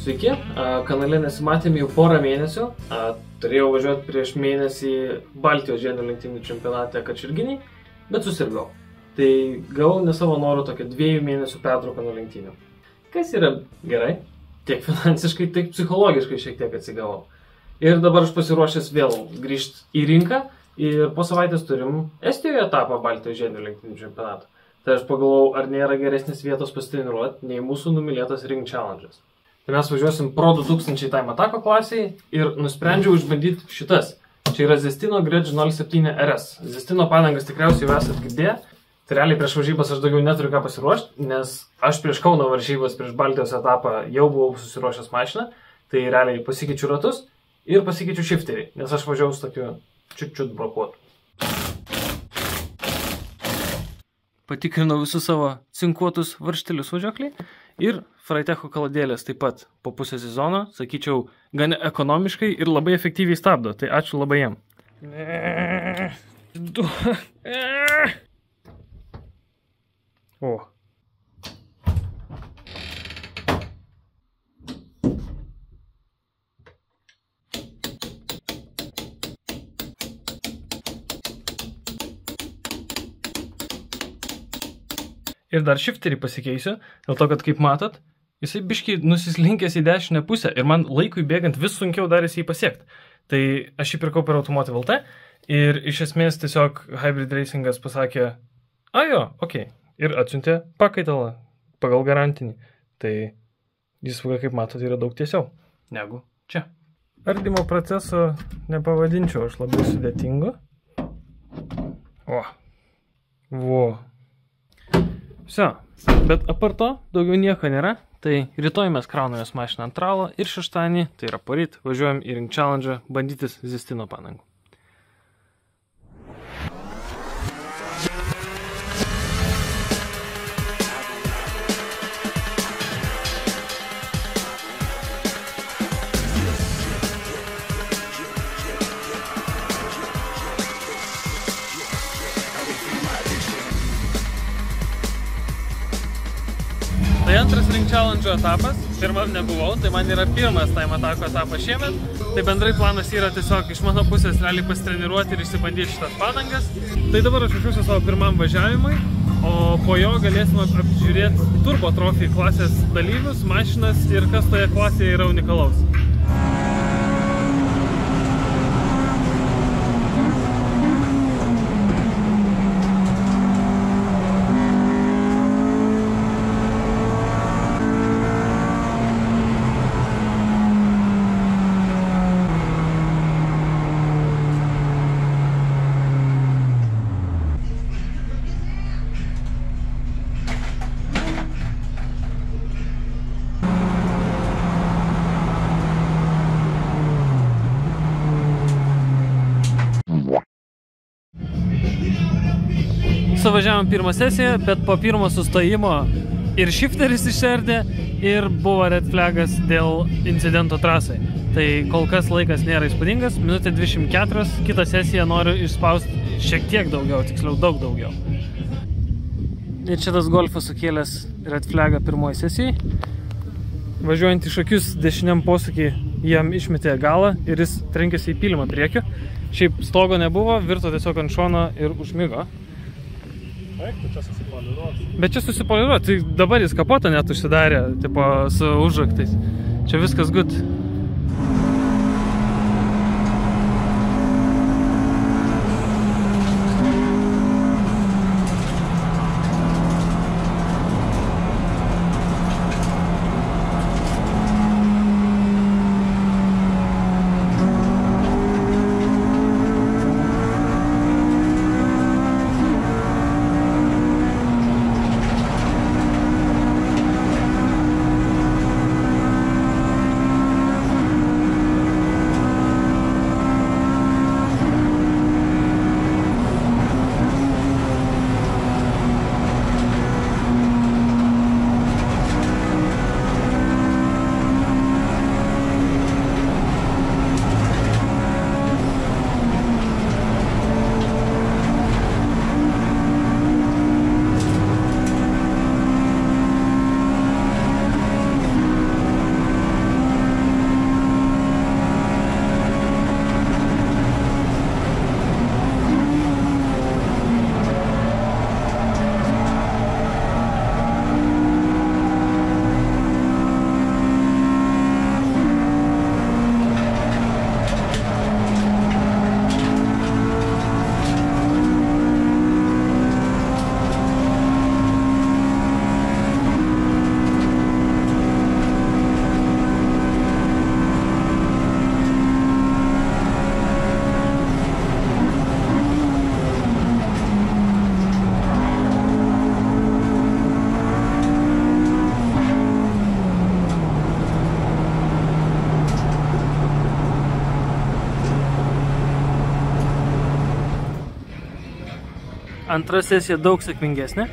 Sveiki, kanale nesimatėme jau porą mėnesių. Turėjau važiuoti prieš mėnesį Baltijos žiedinių lenktynių čempionate Kačerginėj, bet susirgau. Tai gavau ne savo norų tokią 2 mėnesių pertrauką nuo lenktynių. Kas yra gerai, tiek finansiškai, tiek psichologiškai šiek tiek atsigavau. Ir dabar aš pasiruošęs vėl grįžti į rinką ir po savaitės turim Estijoje etapą Baltijos žiedinių lenktynių čempionato. Tai aš pagalvojau, ar nėra geresnės vietos pasitreniruoti nei mūsų numylėtas Ring Challenges. Tai mes važiuosim Pro 2000 Time Attack klasiai ir nusprendžiau išbandyti šitas. Čia yra Zestino Grudge 07 RS. Zestino padangas tikriausiai jau esat girdėję. Tai realiai prieš varžybas aš daugiau neturiu ką pasiruošti, nes aš prieš Kauno varžybas, prieš Baltijos etapą jau buvau susiruošęs mašiną. Tai realiai pasikeičiu ratus ir pasikeičiu shifterį, nes aš važiavau su tokiu čiut brokuotu. Patikrinau visus savo cinkuotus varžtelius važiuoklį ir Freitecho kaladėlės taip pat po pusę sezono, sakyčiau, gan ekonomiškai ir labai efektyviai stabdo, tai ačiū labai jam. O. Ir dar shifterį pasikeisiu, dėl to, kad kaip matot, jisai biškai nusislinkęs į dešinę pusę ir man laikui bėgant vis sunkiau darėsi jį pasiekti. Tai aš jį pirkau per Automotive LT ir iš esmės tiesiog Hybrid Racingas pasakė, okei, ir atsiuntė pakaitalą pagal garantinį. Tai jis, kaip matot, yra daug tiesiau negu čia. Ardymo proceso nepavadinčiau aš labai sudėtingu. Vse, bet apart to daugiau nieko nėra, tai rytoj mes kraunamės mašiną ant tralo ir šeštadienį, tai yra poryt, važiuojam į Ring Challenge bandytis Zestino padangų. Tai antras Ring Challenge etapas, pirmam nebuvau, tai man yra pirmas Time Attack etapas šiemet. Tai bendrai planas yra tiesiog iš mano pusės realiai pasitreniruoti ir išsibandyti šitas padangas. Tai dabar aš važiuosiu savo pirmam važiavimui, o po jo galėsim apžiūrėti Turbo Trophy klasės dalyvius, mašinas ir kas toje klasėje yra unikalaus. Suvažiavom pirmą sesiją, bet po pirmo sustojimo ir shifteris išardė ir buvo red flagas dėl incidento trasai. Tai kol kas laikas nėra įspūdingas, minutė 24, kitą sesiją noriu išspausti šiek tiek daugiau, tiksliau daug daugiau. Ir čia tas Golfas sukėlęs red flagą pirmoji sesijai. Važiuojant iš akius dešiniam posūkį jam išmetė galą ir jis trenkėsi į pylimą priekiu. Šiaip stogo nebuvo, virto tiesiog ant šono ir užmigo. Bet čia susipoliruoti, tai dabar jis kapotą net užsidarė, tipo, su užraktais. Čia viskas good. Antra sesija daug sėkmingesnė.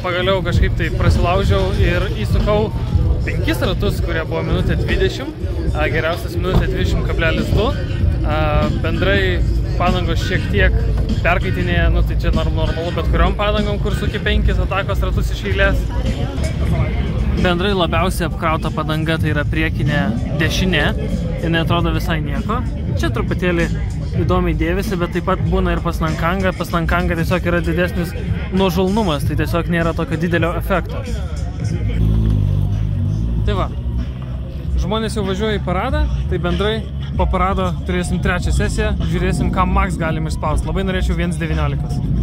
Pagaliau kažkaip tai prasilaužiau ir įsukau 5 ratus, kurie buvo minutė 20, geriausias minutė 20,2. Bendrai padangos šiek tiek perkaitinėja, tai čia normalu bet kuriom padangom, kur suki 5 atakos ratus iš eilės. Bendrai labiausiai apkrauta padanga tai yra priekinė dešinė, jinai atrodo visai nieko. Čia truputėlį įdomiai dėvisi, bet taip pat būna ir pas Nankanga. Pas Nankanga tiesiog yra didesnis nuožulnumas, tai tiesiog nėra tokio didelio efekto. Tai va, žmonės jau važiuoja į paradą, tai bendrai po parado turėsim 3 sesiją, žiūrėsim, ką max galim išspausti. Labai norėčiau 1.19.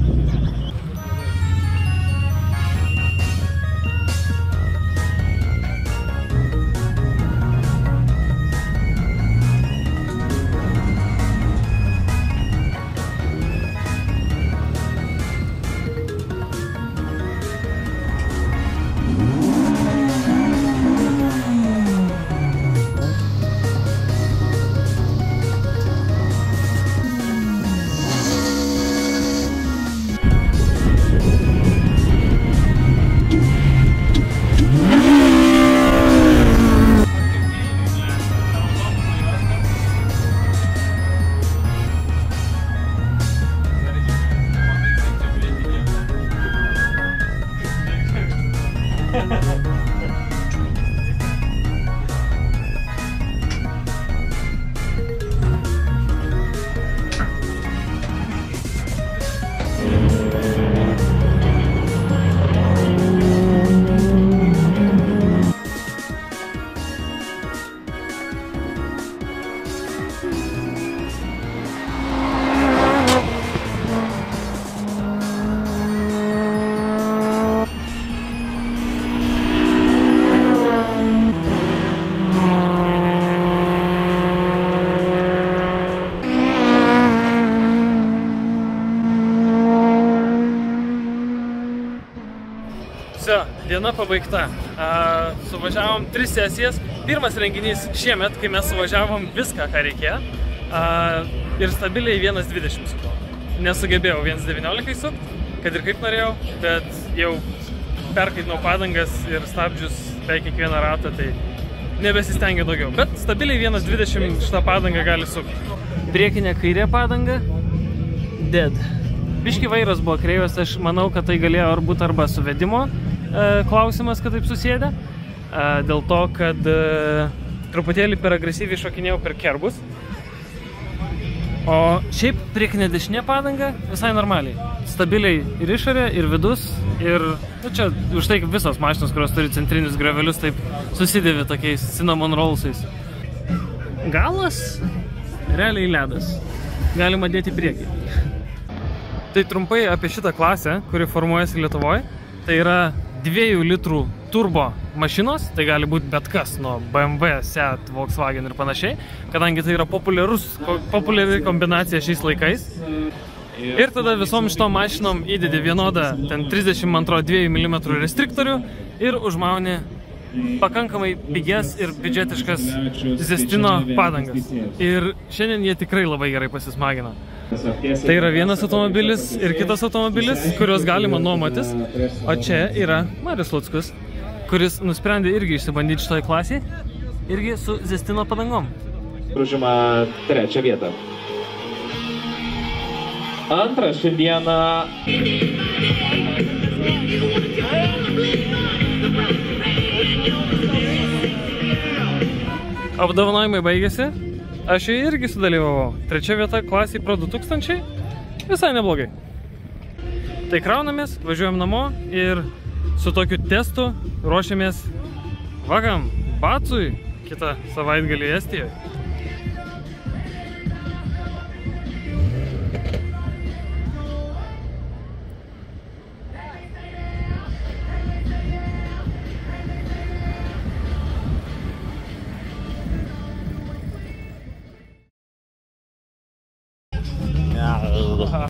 Diena pabaigta. Suvažiavom 3 sesijas. Pirmas renginys šiemet, kai mes suvažiavom viską, ką reikėjo. Ir stabiliai 1.20 sukau. Nesugebėjau 1.19 sukti, kad ir kaip norėjau, bet jau perkaitinau padangas ir stabdžius beveik kiekvieną ratą, tai nebesistengiu daugiau. Bet stabiliai 1.20 šitą padangą gali sukti. Priekinė kairė padanga dead. Biški vairas buvo kreivas, aš manau, kad tai galėjo būti arba suvedimo klausimas, kad taip susėdė, dėl to, kad truputėlį per agresyviai šokinėjau per kerbus. O šiaip priekinė dešinė padanga visai normaliai. Stabiliai ir išorė, ir vidus, ir čia už tai visos mašinos, kurios turi centrinius grevelius, taip susidėvi tokiais cinnamon rollsais. Galas realiai ledas. Galima dėti į priekį. Tai trumpai apie šitą klasę, kuri formuojasi Lietuvoje. Tai yra 2 litrų turbo mašinos, tai gali būti bet kas, nuo BMW, Seat, Volkswagen ir panašiai, kadangi tai yra populiari kombinacija šiais laikais. Ir tada visom šitom mašinom įdedi vienodą 32 mm restriktorių ir užmauni pakankamai pigias ir biudžetiškas Zestino padangas. Ir šiandien jie tikrai labai gerai pasismagino. Tai yra vienas automobilis ir kitas automobilis, kuriuos galima nuomotis. O čia yra Marius Luckus, kuris nusprendė irgi išsibandyti šitoj klasėje, irgi su Zestino padangom. Užima 3 vietą. Antrą šiandieną. Apdovanojimai baigėsi. Aš irgi sudalyvavau. 3 vieta klasiai Pro 2000. Visai neblogai. Tai kraunamės, važiuojam namo ir su tokiu testu ruošiamės vakam Bacui kitą savaitgalį Estijoje.